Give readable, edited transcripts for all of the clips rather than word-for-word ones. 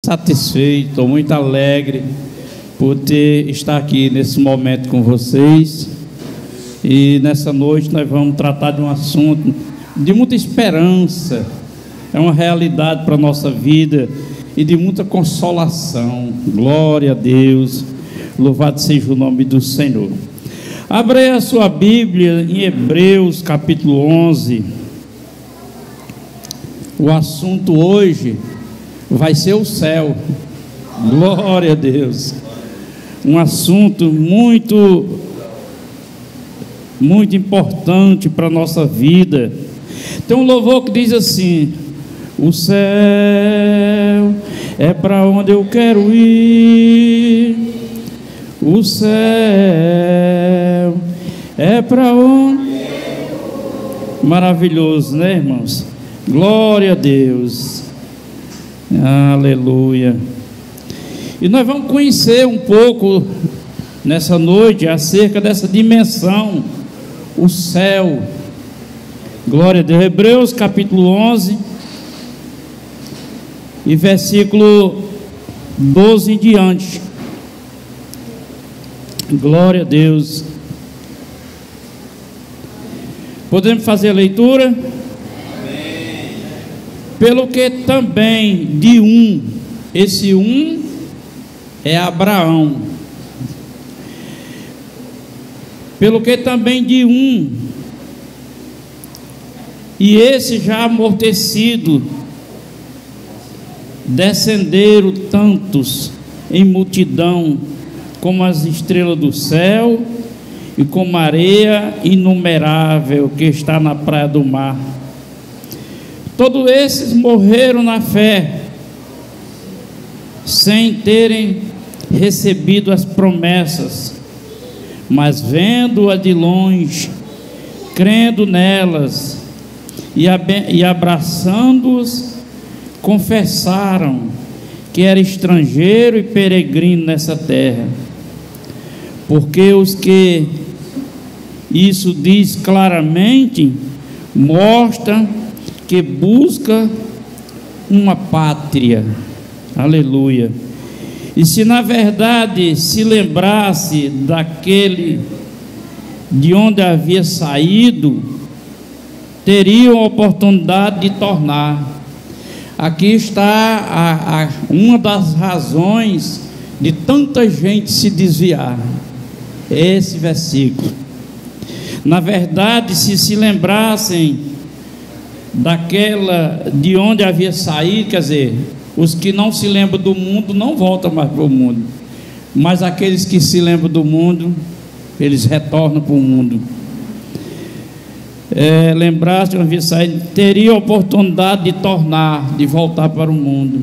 Satisfeito, estou muito alegre por estar aqui nesse momento com vocês. E nessa noite nós vamos tratar de um assunto de muita esperança. É uma realidade para a nossa vida e de muita consolação. Glória a Deus, louvado seja o nome do Senhor. Abra a sua Bíblia em Hebreus capítulo 11. O assunto hoje vai ser o céu. Glória a Deus. Um assunto muito importante para a nossa vida. Tem um louvor que diz assim: o céu é para onde eu quero ir. O céu é para onde. Maravilhoso, né, irmãos? Glória a Deus. Aleluia. E nós vamos conhecer um pouco nessa noite acerca dessa dimensão, o céu. Glória a Deus. Hebreus capítulo 11 e versículo 12 em diante. Glória a Deus. Podemos fazer a leitura? Pelo que também de esse é Abraão. Pelo que também de e esse já amortecido, descenderam tantos em multidão, como as estrelas do céu, e como a areia inumerável que está na praia do mar. Todos esses morreram na fé, sem terem recebido as promessas, mas vendo-a de longe, crendo nelas e abraçando-os, confessaram que era estrangeiro e peregrino nessa terra. Porque os que isso diz claramente, mostra que busca uma pátria. Aleluia. E se na verdade se lembrasse daquele de onde havia saído, teriam a oportunidade de tornar. Aqui está uma das razões de tanta gente se desviar. Esse versículo. Na verdade, se lembrassem daquela de onde havia saído, quer dizer, os que não se lembram do mundo não voltam mais para o mundo, mas aqueles que se lembram do mundo, eles retornam para o mundo. Lembrar-se de onde havia saído, teria a oportunidade de tornar, de voltar para o mundo,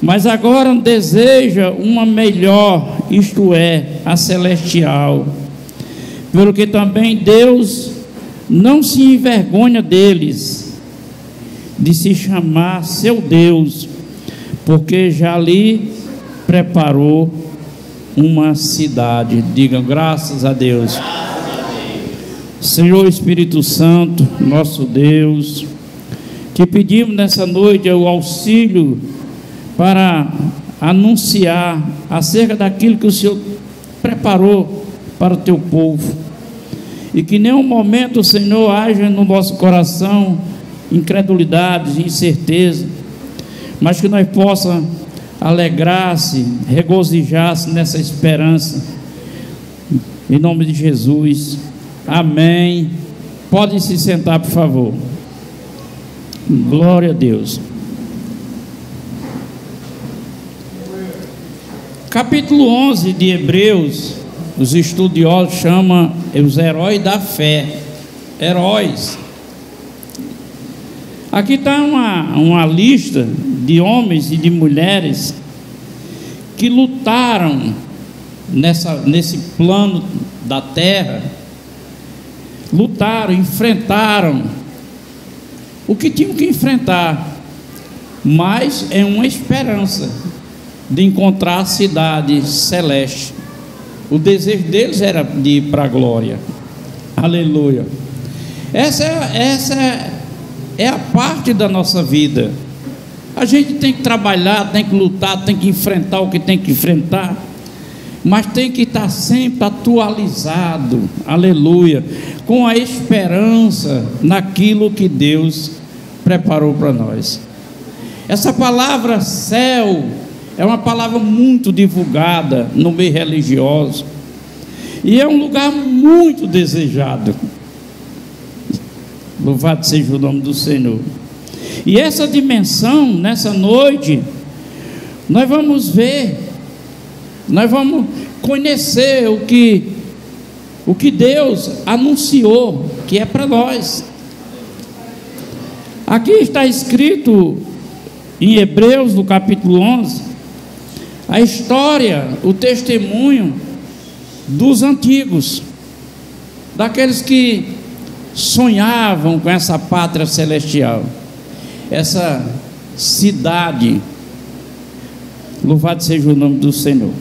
mas agora deseja uma melhor, isto é, a celestial. Pelo que também Deus não se envergonha deles, de se chamar seu Deus, porque já lhe preparou uma cidade. Digam graças a Deus. Senhor Espírito Santo, nosso Deus, te pedimos nessa noite o auxílio para anunciar acerca daquilo que o Senhor preparou para o teu povo, e que em nenhum momento o Senhor haja no nosso coração incredulidade, incerteza, mas que nós possamos alegrar-se, regozijar-se nessa esperança, em nome de Jesus, amém. Podem se sentar, por favor. Glória a Deus. Capítulo 11 de Hebreus, os estudiosos chamam os heróis da fé, heróis. Aqui está uma lista de homens e de mulheres que lutaram nesse plano da terra, lutaram, enfrentaram o que tinham que enfrentar, mas é uma esperança de encontrar a cidade celeste. O desejo deles era de ir para a glória. Aleluia. Essa é a parte da nossa vida. A A gente tem que trabalhar, tem que lutar, tem que enfrentar o que tem que enfrentar, mas tem que estar sempre atualizado, aleluia, com a esperança naquilo que Deus preparou para nós. Essa palavra céu é uma palavra muito divulgada no meio religioso, e é um lugar muito desejado. Louvado seja o nome do Senhor. E essa dimensão, nessa noite, nós vamos ver, nós vamos conhecer o que Deus anunciou, que é para nós. Aqui está escrito em Hebreus, no capítulo 11, a história, o testemunho dos antigos, daqueles que sonhavam com essa pátria celestial, essa cidade. Louvado seja o nome do Senhor.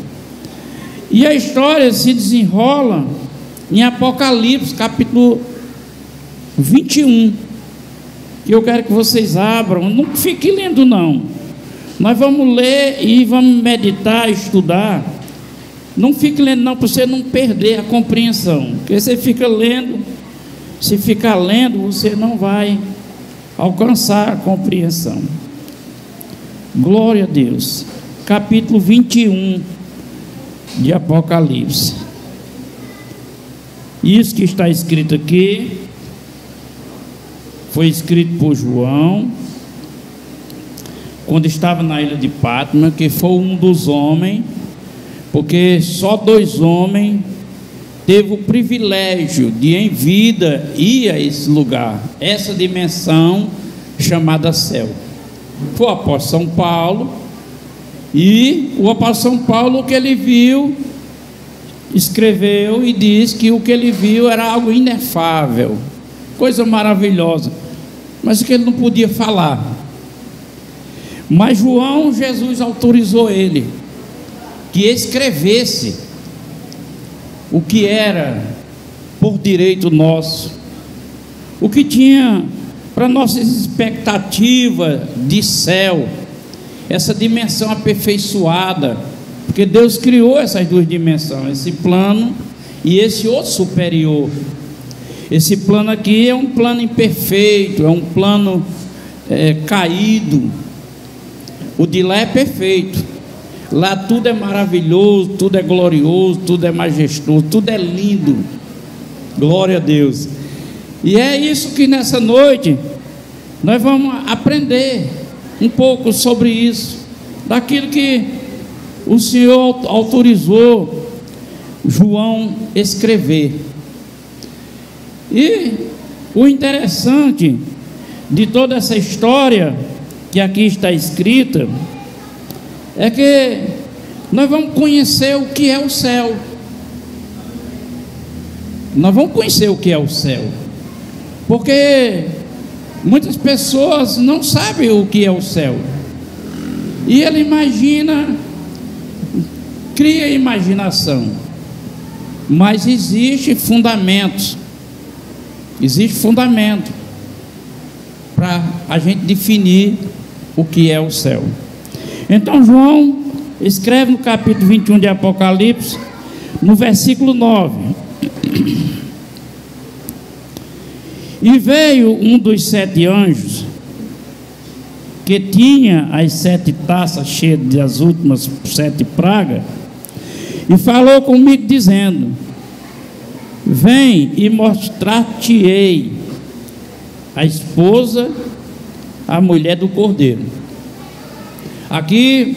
E a história se desenrola em Apocalipse, capítulo 21, que eu quero que vocês abram. Não fique lendo não, nós vamos ler e vamos meditar, estudar. Não fique lendo não, para você não perder a compreensão, porque você fica lendo, se ficar lendo, você não vai alcançar a compreensão. Glória a Deus. Capítulo 21 de Apocalipse. Isso que está escrito aqui foi escrito por João quando estava na ilha de Patmos, que foi um dos homens, porque só 2 homens teve o privilégio de em vida ir a esse lugar, essa dimensão chamada céu. Foi o apóstolo São Paulo, e o apóstolo São Paulo, o que ele viu, escreveu e diz que o que ele viu era algo inefável, coisa maravilhosa, mas que ele não podia falar. Mas João, Jesus autorizou ele que escrevesse o que era por direito nosso, o que tinha para nossas expectativas de céu, essa dimensão aperfeiçoada, porque Deus criou essas 2 dimensões, esse plano e esse outro superior. Esse plano aqui é um plano imperfeito, é um plano caído. O de lá é perfeito. Lá tudo é maravilhoso, tudo é glorioso, tudo é majestoso, tudo é lindo. Glória a Deus. E é isso que nessa noite nós vamos aprender um pouco sobre isso, daquilo que o Senhor autorizou João escrever. E o interessante de toda essa história que aqui está escrita é que nós vamos conhecer o que é o céu. Nós vamos conhecer o que é o céu, porque muitas pessoas não sabem o que é o céu, e ele imagina, cria imaginação, mas existe fundamento para a gente definir o que é o céu. Então João escreve no capítulo 21 de Apocalipse, no versículo 9: e veio um dos 7 anjos, que tinha as 7 taças cheias das últimas 7 pragas, e falou comigo dizendo: vem e mostrar-te-ei a esposa, a mulher do Cordeiro. Aqui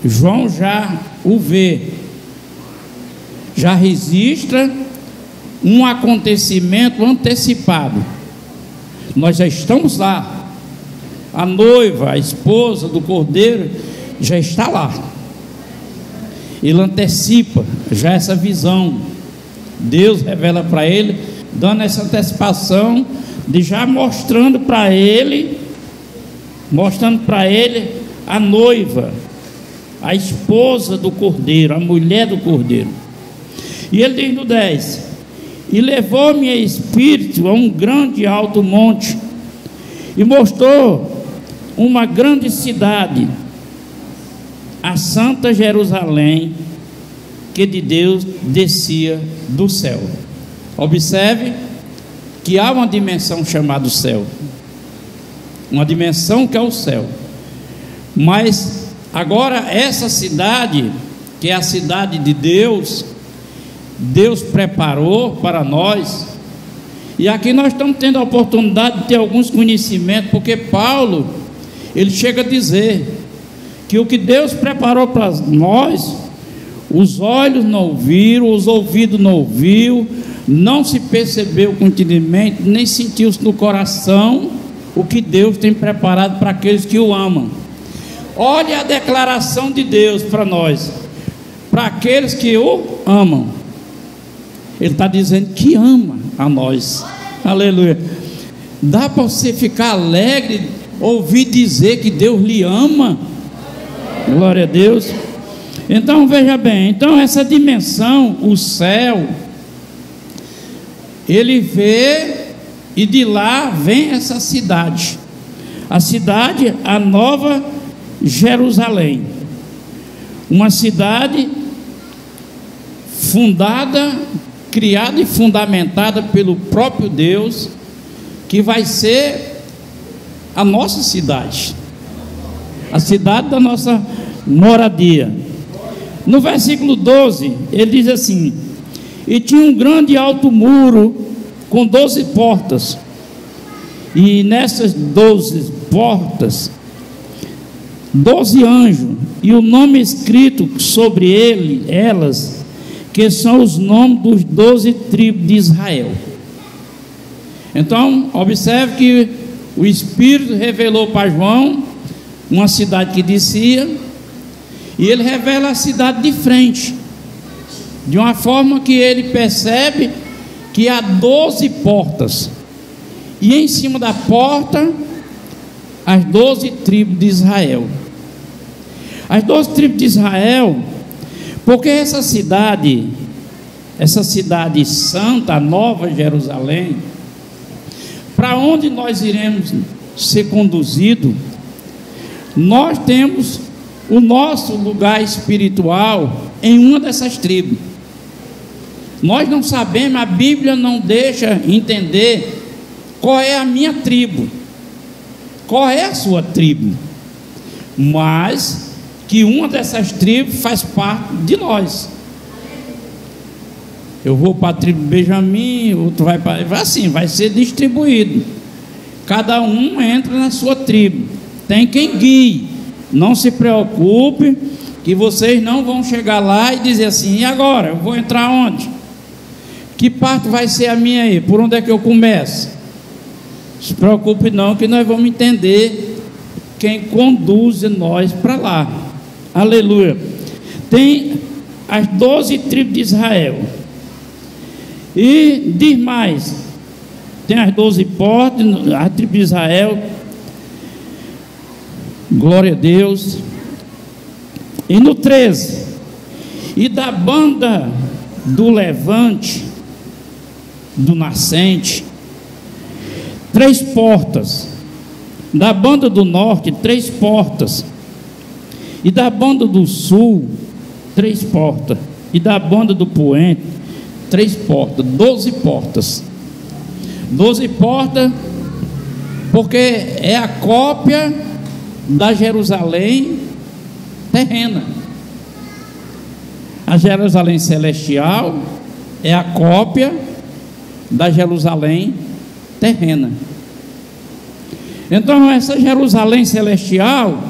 João já o vê, já registra um acontecimento antecipado. Nós já estamos lá, a noiva, a esposa do Cordeiro já está lá. Ele antecipa já essa visão. Deus revela para ele, dando essa antecipação, de já mostrando para ele a noiva, a esposa do Cordeiro, a mulher do Cordeiro. E ele diz no 10: e levou-me em espírito a um grande alto monte, e mostrou uma grande cidade, a Santa Jerusalém, que de Deus descia do céu. Observe que há uma dimensão chamada céu, uma dimensão que é o céu. Mas agora essa cidade, que é a cidade de Deus, Deus preparou para nós. E aqui nós estamos tendo a oportunidade de ter alguns conhecimentos, porque Paulo, ele chega a dizer que o que Deus preparou para nós, os olhos não viram, os ouvidos não ouviram, não se percebeu com entendimento, nem sentiu-se no coração o que Deus tem preparado para aqueles que o amam. Olha a declaração de Deus para nós, para aqueles que o amam. Ele está dizendo que ama a nós. Aleluia. Dá para você ficar alegre, ouvir dizer que Deus lhe ama? Glória a Deus. Então veja bem, então essa dimensão, o céu, ele vê, e de lá vem essa cidade, a cidade, a Nova Jerusalém, uma cidade fundada, criada e fundamentada pelo próprio Deus, que vai ser a nossa cidade, a cidade da nossa moradia. No versículo 12, ele diz assim: e tinha um grande alto muro com 12 portas, e nessas 12 portas 12 anjos, e o nome escrito sobre elas, que são os nomes dos 12 tribos de Israel. Então observe que o Espírito revelou para João uma cidade que descia, e ele revela a cidade de frente, de uma forma que ele percebe que há 12 portas, e em cima da porta as 12 tribos de Israel. As 12 tribos de Israel, porque essa cidade santa, a Nova Jerusalém, para onde nós iremos ser conduzidos, nós temos o nosso lugar espiritual em uma dessas tribos. Nós não sabemos, a Bíblia não deixa entender qual é a minha tribo, qual é a sua tribo, mas que uma dessas tribos faz parte de nós. Eu vou para a tribo Benjamim, outro vai para... assim, vai ser distribuído. Cada um entra na sua tribo. Tem quem guie. Não se preocupe, que vocês não vão chegar lá e dizer assim: e agora? Eu vou entrar onde? Que parte vai ser a minha aí? Por onde é que eu começo? Não se preocupe não, que nós vamos entender quem conduz nós para lá. Aleluia. Tem as 12 tribos de Israel. E diz mais, tem as 12 portas, a tribo de Israel. Glória a Deus. E no 13: e da banda do levante, do nascente, 3 portas. Da banda do norte, 3 portas. E da banda do sul, 3 portas. E da banda do poente, 3 portas. 12 portas. 12 portas, porque é a cópia da Jerusalém terrena. A Jerusalém celestial é a cópia da Jerusalém terrena. Então essa Jerusalém celestial,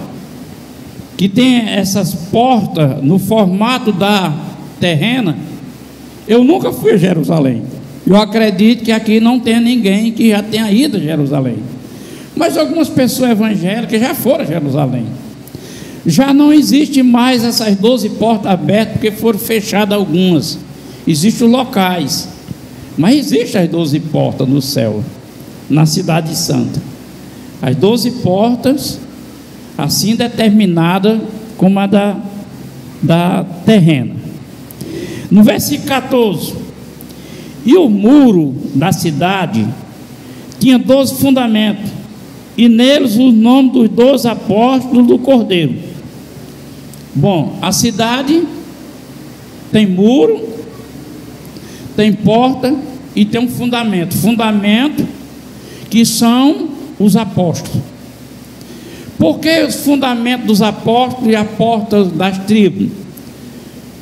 que tem essas portas no formato da terrena, eu nunca fui a Jerusalém. Eu acredito que aqui não tem ninguém que já tenha ido a Jerusalém, mas algumas pessoas evangélicas já foram a Jerusalém. Já não existe mais essas 12 portas abertas, porque foram fechadas algumas. Existem locais, mas existem as 12 portas no céu, na cidade santa. As 12 portas, assim determinada como a da terrena. No versículo 14: e o muro da cidade tinha 12 fundamentos, e neles os nomes dos 12 apóstolos do Cordeiro. Bom, a cidade tem muro, tem porta e tem um fundamento. Fundamento que são os apóstolos. Por que os fundamentos dos apóstolos e a porta das tribos?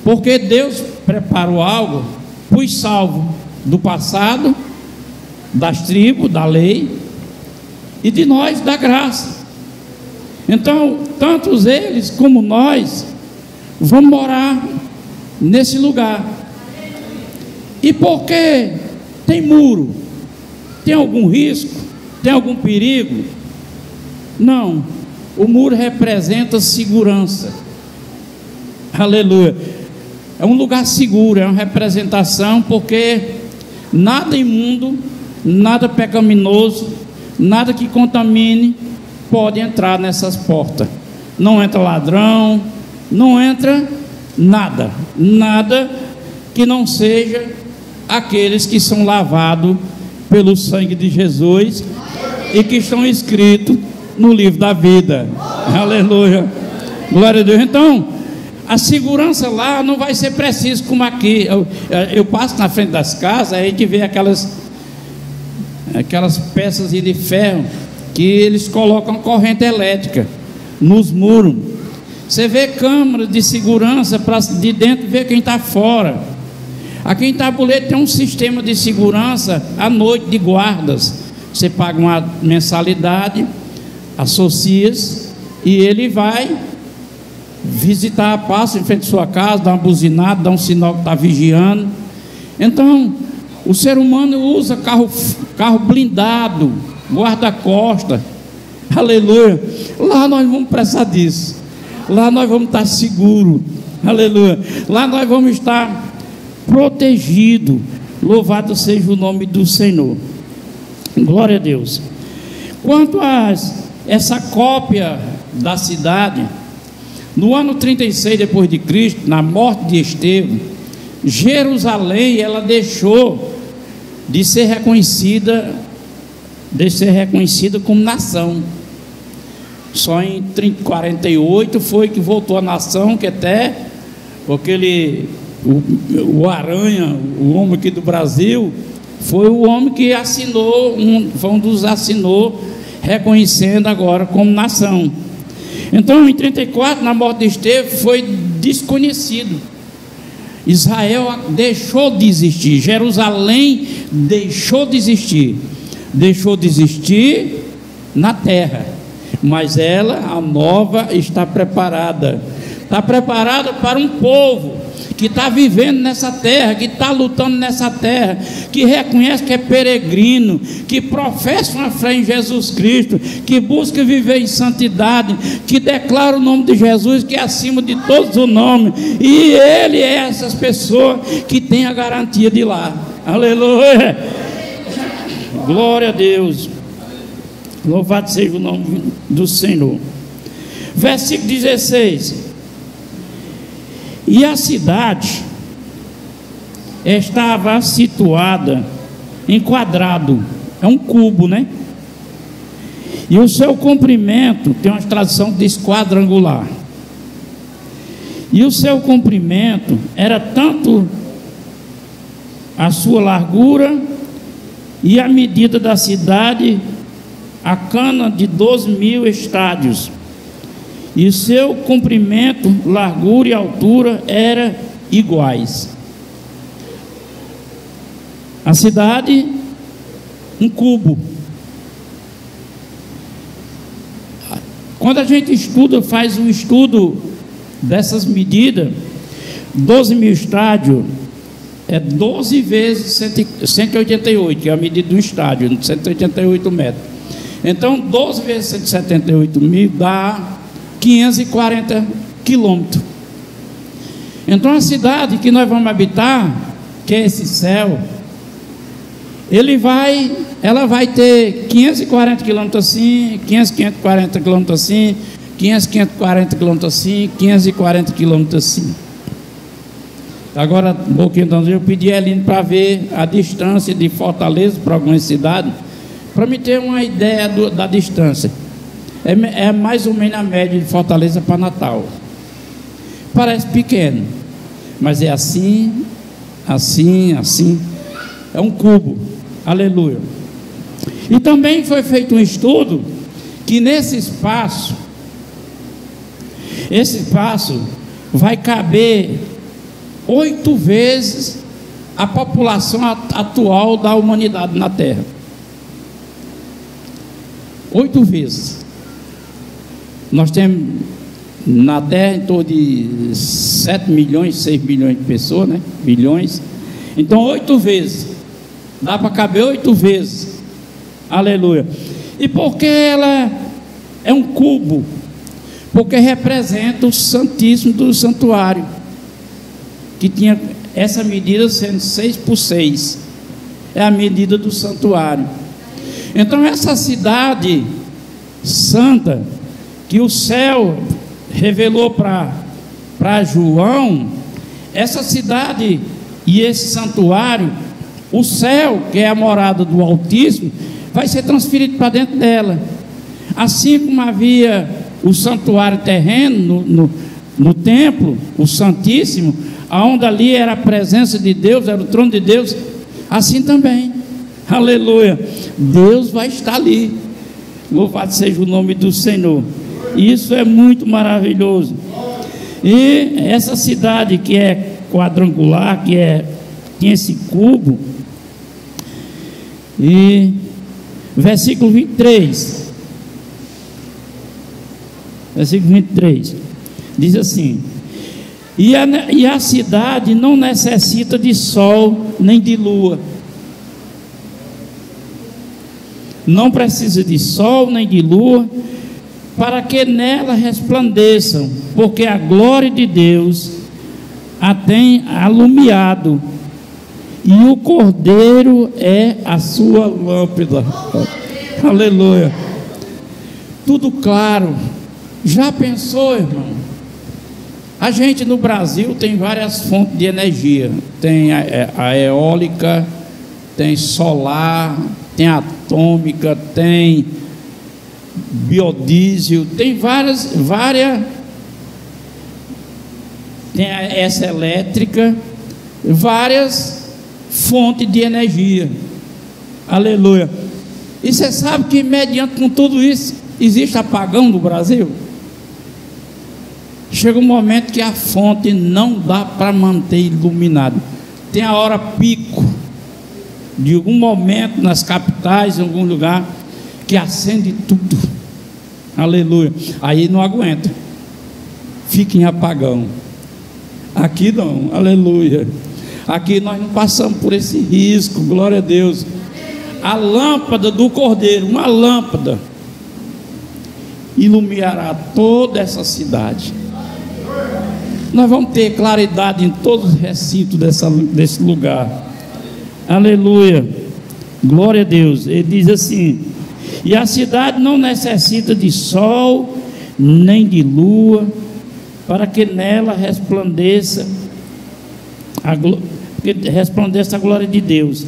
Porque Deus preparou algo para os salvos do passado, das tribos, da lei, e de nós, da graça. Então, tanto eles como nós vamos morar nesse lugar. E porque tem muro, tem algum risco, tem algum perigo? Não, o muro representa segurança. Aleluia. É um lugar seguro, é uma representação, porque nada imundo, nada pecaminoso, nada que contamine pode entrar nessas portas. Não entra ladrão, não entra nada, nada que não seja aqueles que são lavados pelo sangue de Jesus e que estão escritos no livro da vida. Aleluia, glória a Deus. Então, a segurança lá não vai ser preciso como aqui. Eu passo na frente das casas, a gente vê aquelas peças de ferro que eles colocam corrente elétrica nos muros. Você vê câmeras de segurança para de dentro ver quem está fora. Aqui em Tabuleiro tem um sistema de segurança à noite de guardas. Você paga uma mensalidade, associa-se e ele vai visitar, passa em frente à sua casa, dá uma buzinada, dá um sinal que está vigiando. Então, o ser humano usa carro blindado, guarda-costa. Aleluia. Lá nós vamos precisar disso. Lá nós vamos estar seguros. Aleluia. Lá nós vamos estar protegidos. Louvado seja o nome do Senhor. Glória a Deus. Quanto a essa cópia da cidade, no ano 36 depois de Cristo, na morte de Estevão, Jerusalém, ela deixou de ser reconhecida como nação. Só em 48 foi que voltou a nação, que até o Aranha, o homem aqui do Brasil, foi o homem que assinou, foi um dos assinou, reconhecendo agora como nação. Então, em 34, na morte de Estevão, foi desconhecido. Israel deixou de existir, Jerusalém deixou de existir na terra, mas ela, a nova, está preparada para um povo que está vivendo nessa terra, que está lutando nessa terra, que reconhece que é peregrino, que professa uma fé em Jesus Cristo, que busca viver em santidade, que declara o nome de Jesus, que é acima de todos os nomes, e Ele é essas pessoas que tem a garantia de lá. Aleluia, glória a Deus, louvado seja o nome do Senhor. Versículo 16: e a cidade estava situada em quadrado, é um cubo, né? E o seu comprimento, tem uma tradução que diz quadrangular. E o seu comprimento era tanto a sua largura e a medida da cidade, a cana de 12.000 estádios. E o seu comprimento, largura e altura eram iguais. A cidade, um cubo. Quando a gente estuda, faz um estudo dessas medidas, 12.000 estádios é 12 vezes 188, que é a medida do estádio, 188 metros. Então, 12 vezes 178 mil dá 540 quilômetros. Então a cidade que nós vamos habitar, que é esse céu, ela vai ter 540 quilômetros assim, 540 quilômetros assim, 540 quilômetros assim, 540 quilômetros assim. Agora, um pouquinho, eu pedi a Eline para ver a distância de Fortaleza para algumas cidades, Para me ter uma ideia da distância, é mais ou menos a média de Fortaleza para Natal. Parece pequeno, mas é assim, assim, assim. É um cubo. Aleluia. E também foi feito um estudo que nesse espaço, esse espaço vai caber 8 vezes a população atual da humanidade na Terra. 8 vezes. Nós temos na Terra em torno de 7 milhões, 6 milhões de pessoas, né? Bilhões. Então 8 vezes. Dá para caber 8 vezes. Aleluia. E por que ela é um cubo? Porque representa o Santíssimo do Santuário, que tinha essa medida sendo 6 por 6. É a medida do santuário. Então essa cidade santa, que o céu revelou para João, essa cidade e esse santuário, o céu, que é a morada do Altíssimo, vai ser transferido para dentro dela. Assim como havia o santuário terreno no templo, o Santíssimo, aonde ali era a presença de Deus, era o trono de Deus, assim também, aleluia, Deus vai estar ali. Louvado seja o nome do Senhor. Isso é muito maravilhoso. E essa cidade que é quadrangular, tem esse cubo, e versículo 23, versículo 23 diz assim: e a cidade não necessita de sol nem de lua. Não precisa de sol nem de lua, para que nela resplandeçam, porque a glória de Deus a tem alumiado, e o Cordeiro é a sua lâmpada. Aleluia. Tudo claro. Já pensou, irmão? A gente no Brasil tem várias fontes de energia. Tem a eólica, tem solar, tem atômica, tem biodiesel, tem várias, tem essa elétrica, várias fontes de energia. Aleluia. E você sabe que mediante com tudo isso existe apagão no Brasil? Chega um momento que a fonte não dá para manter iluminado. Tem a hora pico de algum momento nas capitais, em algum lugar, que acende tudo. Aleluia. Aí não aguenta, fica em apagão. Aqui não, aleluia. Aqui nós não passamos por esse risco, glória a Deus. A lâmpada do Cordeiro, uma lâmpada, iluminará toda essa cidade. Nós vamos ter claridade em todos os recintos desse lugar. Aleluia, glória a Deus. Ele diz assim: e a cidade não necessita de sol nem de lua, para que nela resplandeça a glória de Deus,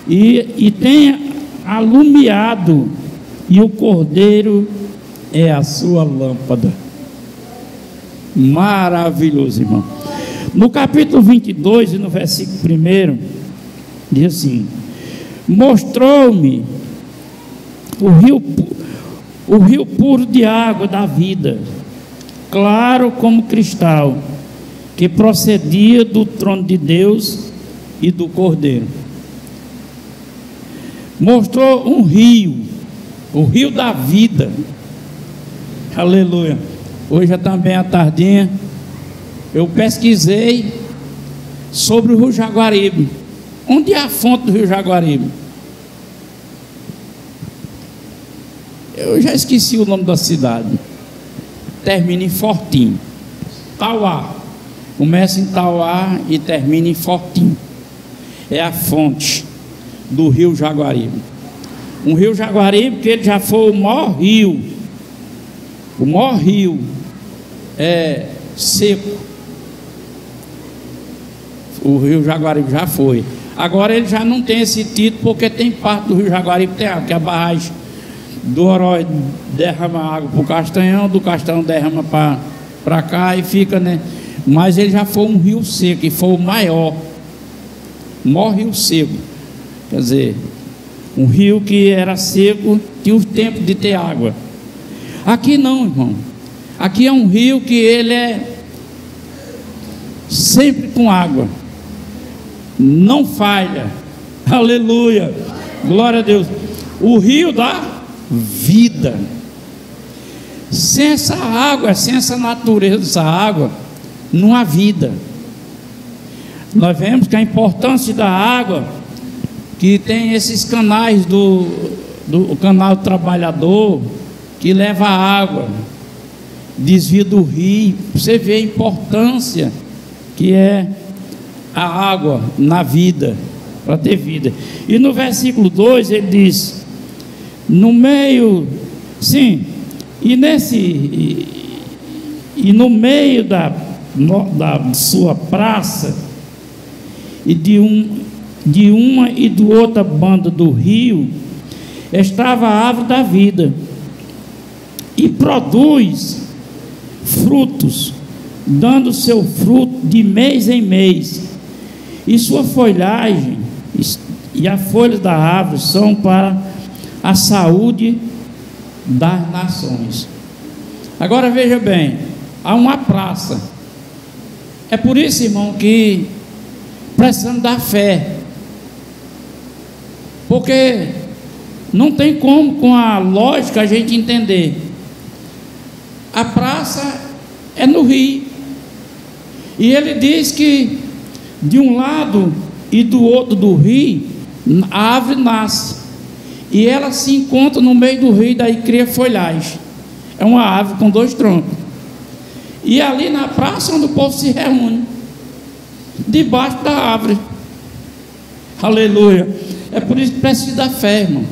e tenha alumiado, e o Cordeiro é a sua lâmpada. Maravilhoso, irmão. No capítulo 22 e no versículo 1 diz assim: mostrou-me o rio puro de água da vida, claro como cristal, que procedia do trono de Deus e do Cordeiro. Mostrou um rio, o rio da vida. Aleluia. Hoje também à tardinha eu pesquisei sobre o Rio Jaguaribe. Onde é a fonte do Rio Jaguaribe? Eu já esqueci o nome da cidade. Termina em Fortim, Tauá. Começa em Tauá e termina em Fortim. É a fonte do Rio Jaguaribe. Um Rio Jaguaribe que ele já foi o maior rio. O maior rio seco. O Rio Jaguaribe já foi. Agora ele já não tem esse título, porque tem parte do Rio Jaguaribe que tem água, que a barragem do Orói derrama água para o Castanhão, do Castanhão derrama para cá e fica, né? Mas ele já foi um rio seco, e foi o maior rio seco, quer dizer, um rio que era seco, tinha o tempo de ter água. Aqui não, irmão, aqui é um rio que ele é sempre com água, não falha, aleluia, glória a Deus, o rio da vida. Sem essa água, sem essa natureza dessa água, não há vida. Nós vemos que a importância da água, que tem esses canais do canal do trabalhador, que leva a água, desvia do rio. Você vê a importância que é a água na vida, para ter vida. E no versículo 2 ele diz, no meio, sim, e no meio da sua praça, e de uma e do outra banda do rio, estava a árvore da vida, e produz frutos, dando seu fruto de mês em mês, e sua folhagem e as folhas da árvore são para a saúde das nações. Agora veja bem, há uma praça. É por isso, irmão, que precisamos da fé, porque não tem como, com a lógica, a gente entender. A praça é no rio, e ele diz que de um lado e do outro do rio a árvore nasce, e ela se encontra no meio do rio, daí cria folhagem. É uma árvore com 2 troncos, e ali na praça onde o povo se reúne, debaixo da árvore, aleluia. É por isso que precisa da fé, irmão,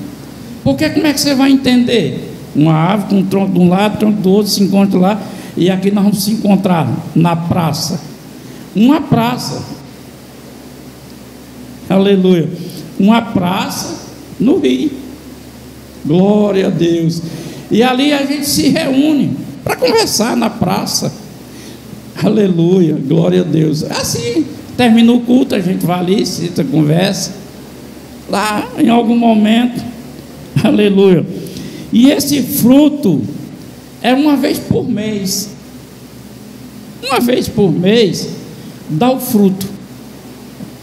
porque como é que você vai entender? Uma árvore com um tronco de um lado, tronco do outro, se encontra lá, e aqui nós vamos se encontrar na praça, uma praça, aleluia, uma praça no rio, glória a Deus. E ali a gente se reúne para conversar na praça, aleluia, glória a Deus. Assim, termina o culto, a gente vai ali, senta, conversa lá em algum momento, aleluia. E esse fruto é uma vez por mês, dá o fruto,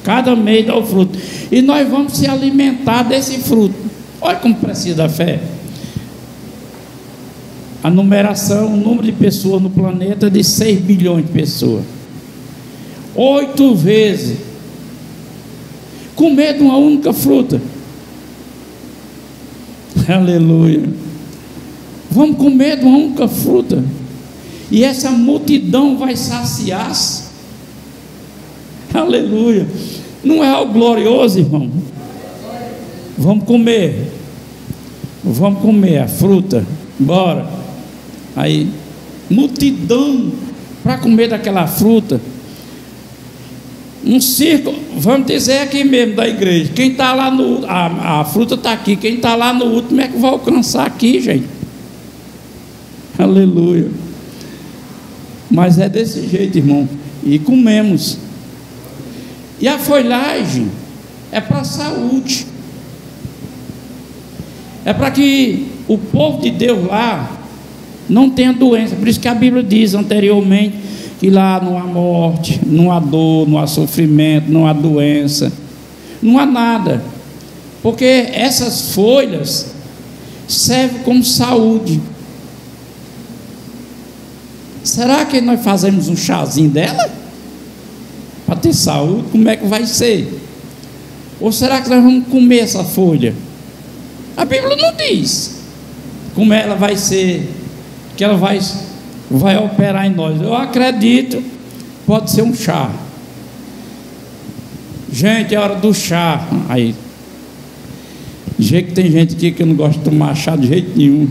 cada mês dá o fruto, e nós vamos se alimentar desse fruto. Olha como precisa da fé. A numeração, o número de pessoas no planeta é de 6 bilhões de pessoas, 8 vezes comer de uma única fruta, aleluia. Vamos comer de uma única fruta, e essa multidão vai saciar-se, aleluia. Não é algo glorioso, irmão? Vamos comer a fruta, bora. Aí, multidão para comer daquela fruta. Um círculo, vamos dizer aqui mesmo da igreja, quem está lá no, a fruta está aqui, quem está lá no último é que vai alcançar aqui, gente, aleluia. Mas é desse jeito, irmão, e comemos. E a folhagem é para a saúde, é para que o povo de Deus lá não tenha doença. Por isso que a Bíblia diz anteriormente que lá não há morte, não há dor, não há sofrimento, não há doença, não há nada, porque essas folhas servem como saúde. Será que nós fazemos um chazinho dela para ter saúde? Como é que vai ser? Ou será que nós vamos comer essa folha? A Bíblia não diz como ela vai ser, que ela vai operar em nós. Eu acredito, pode ser um chá. Gente, é hora do chá. Aí, jeito que tem gente aqui que não gosta de tomar chá de jeito nenhum,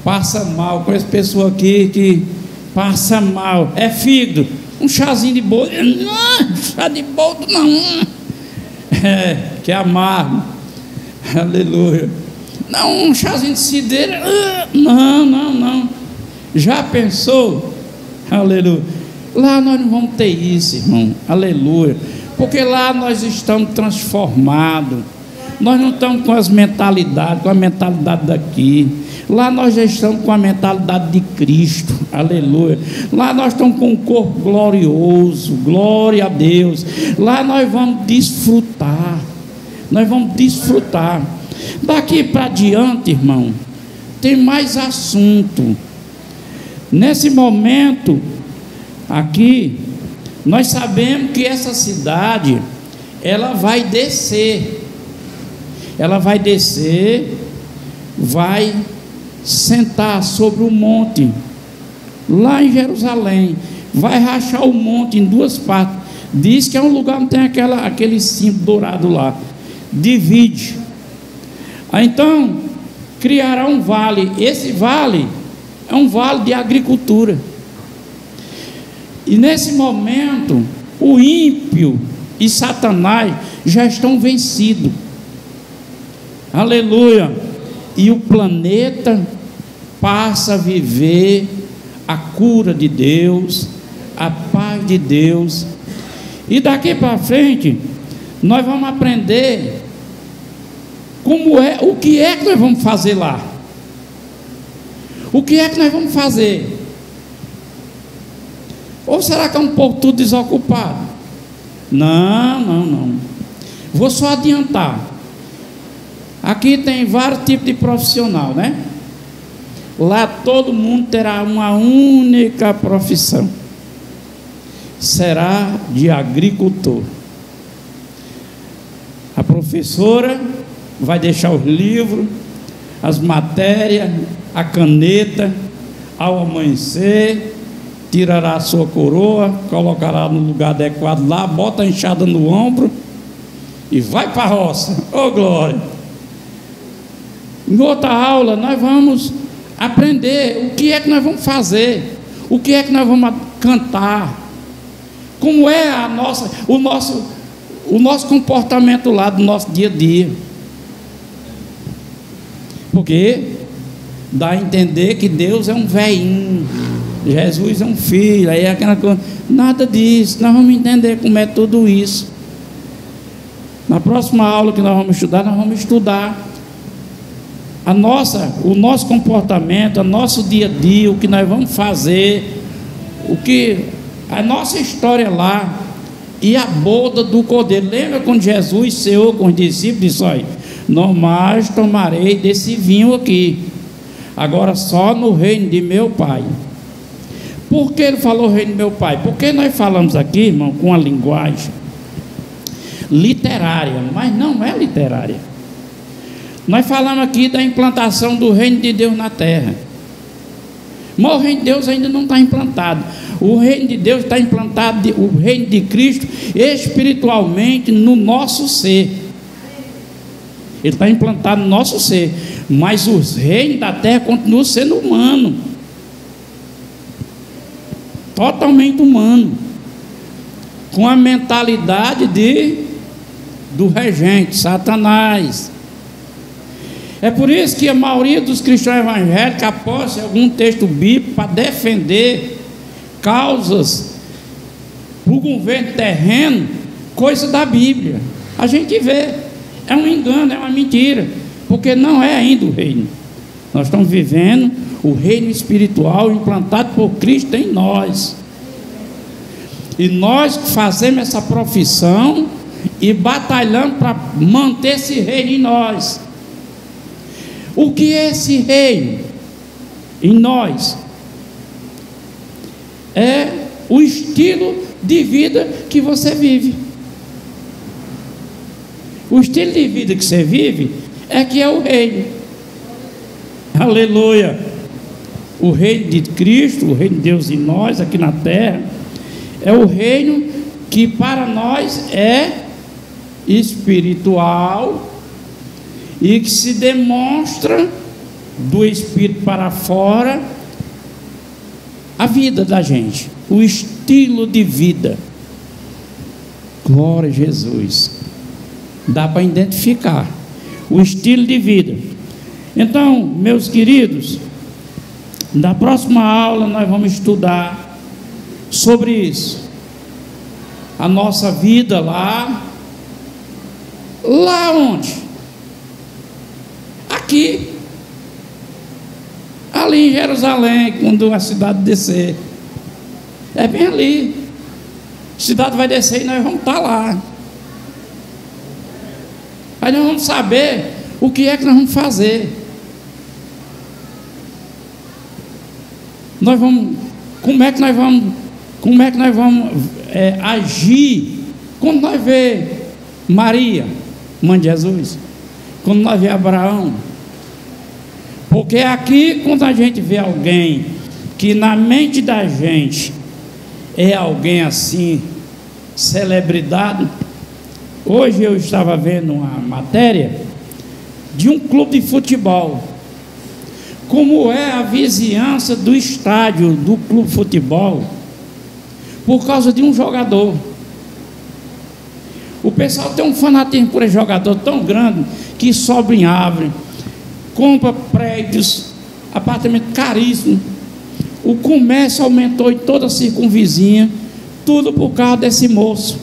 passa mal. Conheço pessoa aqui que passa mal, é fígado, um chazinho de boldo, não, chá de boldo não, que é amargo. Aleluia. Não, um chazinho de cidreira. Não. Já pensou? Aleluia. Lá nós não vamos ter isso, irmão. Aleluia. Porque lá nós estamos transformados. Nós não estamos com a mentalidade daqui. Lá nós já estamos com a mentalidade de Cristo. Aleluia. Lá nós estamos com um corpo glorioso. Glória a Deus. Lá nós vamos desfrutar. Daqui para diante, irmão, tem mais assunto. Nesse momento aqui, nós sabemos que essa cidade, ela vai descer, vai sentar sobre o monte, lá em Jerusalém, vai rachar o monte em duas partes. Diz que é um lugar onde tem aquele símbolo dourado lá, divide. Então criará um vale. Esse vale é um vale de agricultura. E nesse momento, o ímpio e Satanás já estão vencidos. Aleluia. E o planeta passa a viver a cura de Deus, a paz de Deus. E daqui para frente, nós vamos aprender o que é que nós vamos fazer lá. O que é que nós vamos fazer? Ou será que é um povo tudo desocupado? Não. Vou só adiantar. Aqui tem vários tipos de profissional, né? Lá todo mundo terá uma única profissão. Será de agricultor. A professora vai deixar os livros, as matérias, a caneta. Ao amanhecer, tirará a sua coroa, colocará no lugar adequado lá, bota a enxada no ombro e vai para a roça. Oh glória! Em outra aula nós vamos aprender o que é que nós vamos fazer, o que é que nós vamos cantar, como é o nosso comportamento lá do nosso dia a dia. Porque dá a entender que Deus é um velhinho, Jesus é um filho, aí é aquela coisa. Nada disso. Nós vamos entender como é tudo isso. Na próxima aula que nós vamos estudar o nosso comportamento, o nosso dia a dia, o que nós vamos fazer, a nossa história lá, e a boda do Cordeiro. Lembra quando Jesus ceou com os discípulos e disse: olha, não mais tomarei desse vinho aqui, agora só no reino de meu Pai. Por que ele falou reino de meu Pai? Porque nós falamos aqui, irmão, com a linguagem literária, mas não é literária. Nós falamos aqui da implantação do reino de Deus na terra, mas o reino de Deus ainda não está implantado. O reino de Deus está implantado, o reino de Cristo, espiritualmente no nosso ser. Ele está implantado no nosso ser, mas o reino da terra continua sendo humano, totalmente humano, com a mentalidade do regente, Satanás. É por isso que a maioria dos cristãos evangélicos aposta em algum texto bíblico para defender causas para o governo terreno, coisa da Bíblia. A gente vê, é um engano, é uma mentira, porque não é ainda o reino. Nós estamos vivendo o reino espiritual implantado por Cristo em nós, e nós fazemos essa profissão e batalhamos para manter esse reino em nós. O que é esse reino em nós? É o estilo de vida que você vive. O estilo de vida que você vive é que é o reino. Aleluia. O reino de Cristo, o reino de Deus em nós, aqui na terra, é o reino que para nós é espiritual e que se demonstra do espírito para fora a vida da gente, o estilo de vida. Glória a Jesus. Dá para identificar o estilo de vida. Então, meus queridos, na próxima aula nós vamos estudar sobre isso. A nossa vida lá onde? Aqui, ali em Jerusalém, quando a cidade descer, é bem ali. A cidade vai descer e nós vamos estar lá. Aí nós vamos saber o que é que nós vamos fazer. Como é que nós vamos agir quando nós vê Maria, mãe de Jesus, quando nós vê Abraão. Porque aqui, quando a gente vê alguém que na mente da gente é alguém assim, celebridade. Hoje eu estava vendo uma matéria de um clube de futebol, como é a vizinhança do estádio do clube de futebol, por causa de um jogador. O pessoal tem um fanatismo por esse jogador tão grande, que sobe em árvore, compra prédios, apartamento caríssimo. O comércio aumentou em toda a circunvizinha, tudo por causa desse moço.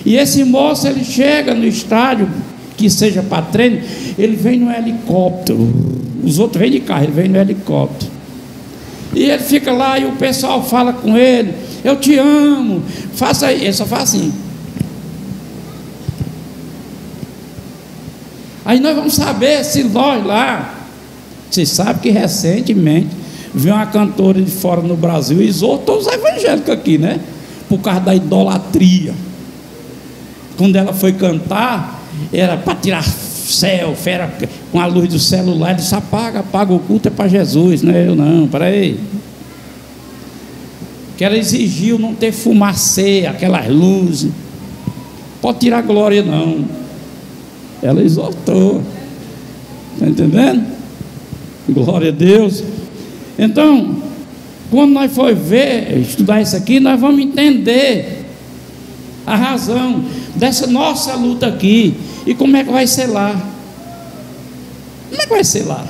E esse moço, ele chega no estádio, que seja para treino, ele vem no helicóptero. Os outros vêm de carro, ele vem no helicóptero. E ele fica lá e o pessoal fala com ele: eu te amo, faça aí. Ele só faz assim. Aí nós vamos saber se nós lá. Vocês sabem que recentemente veio uma cantora de fora no Brasil e exortou os evangélicos aqui, né? Por causa da idolatria. Quando ela foi cantar, era para tirar selfie, era com a luz do celular. Ele disse: apaga o culto, é para Jesus, não é eu não, peraí. Que ela exigiu não ter fumacê, aquelas luzes. Pode tirar glória não. Ela exortou. Está entendendo? Glória a Deus. Então, quando nós for ver, estudar isso aqui, nós vamos entender a razão dessa nossa luta aqui. E como é que vai ser lá? Como é que vai ser lá?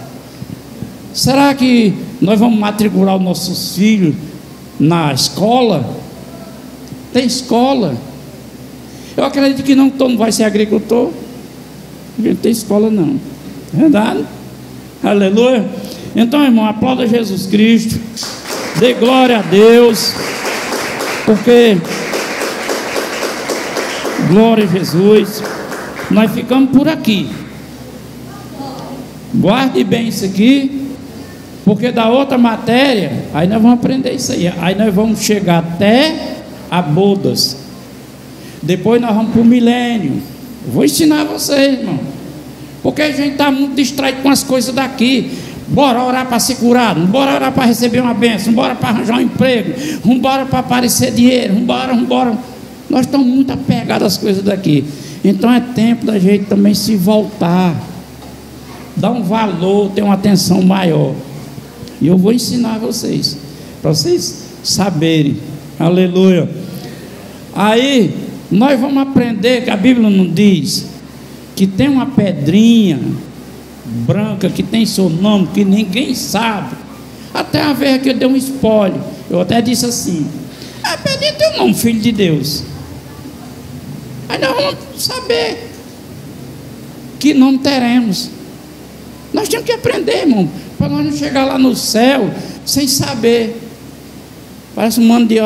Será que nós vamos matricular os nossos filhos na escola? Tem escola? Eu acredito que não, todo mundo vai ser agricultor. Não tem escola não. Verdade? Aleluia. Então, irmão, aplauda Jesus Cristo, dê glória a Deus, porque glória a Jesus. Nós ficamos por aqui. Guarde bem isso aqui, porque da outra matéria, aí nós vamos aprender isso aí. Aí nós vamos chegar até a bodas. Depois nós vamos para o milênio. Eu vou ensinar vocês, irmão, porque a gente está muito distraído com as coisas daqui. Bora orar para ser curado, bora orar para receber uma bênção, bora para arranjar um emprego, bora para aparecer dinheiro, bora. Nós estamos muito apegados às coisas daqui. Então é tempo da gente também se voltar, dar um valor, ter uma atenção maior. E eu vou ensinar vocês, para vocês saberem. Aleluia. Aí nós vamos aprender que a Bíblia não diz que tem uma pedrinha branca que tem seu nome, que ninguém sabe. Até a vez que eu dei um spoiler, eu até disse assim: pedrinha tem o nome, Filho de Deus. Aí nós vamos saber que nome teremos. Nós temos que aprender, irmão, para nós não chegar lá no céu sem saber. Parece um mano de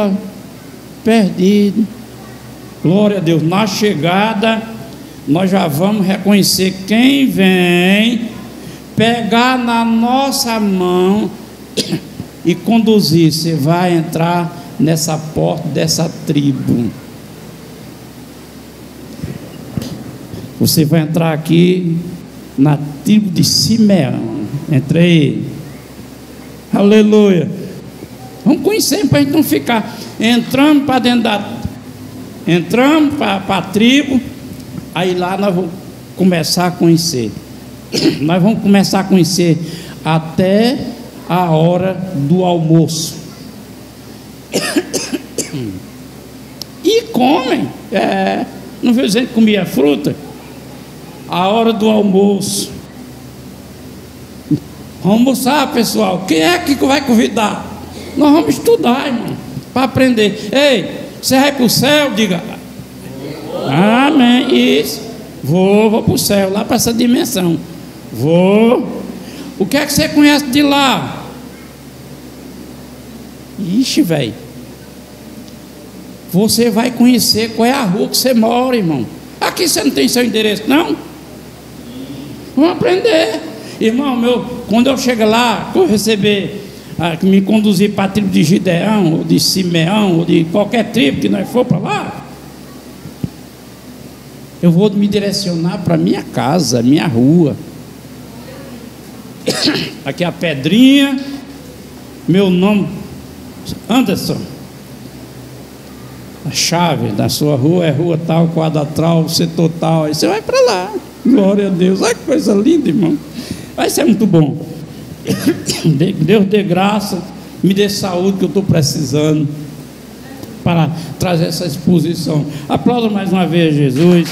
perdido. Glória a Deus. Na chegada, nós já vamos reconhecer quem vem, pegar na nossa mão e conduzir. Você vai entrar nessa porta dessa tribo. Você vai entrar aqui na tribo de Simeão. Entrei. Aleluia. Vamos conhecer para a gente não ficar. Entramos para dentro entramos para a tribo. Aí lá nós vamos começar a conhecer. Nós vamos começar a conhecer até a hora do almoço. E comem. Não viu dizendo que comia fruta? a hora do almoço. Vamos almoçar, pessoal. Quem é que vai convidar? Nós vamos estudar, irmão, para aprender. Ei, você vai para o céu? Diga amém. Isso. Vou para o céu, lá para essa dimensão. Vou. O que é que você conhece de lá? Ixi, velho. Você vai conhecer qual é a rua que você mora, irmão. Aqui você não tem seu endereço, não? Vamos aprender. Irmão, quando eu chego lá, que eu receber, que me conduzir para a tribo de Gideão, ou de Simeão, ou de qualquer tribo que nós for para lá, eu vou me direcionar para minha casa, minha rua. Aqui a pedrinha, meu nome, Anderson. A chave da sua rua é rua tal, quadra tal, setor tal. Aí você vai para lá. Glória a Deus. Olha que coisa linda, irmão. Vai ser muito bom. Deus dê graça, me dê saúde que eu estou precisando para trazer essa exposição. Aplauda mais uma vez Jesus.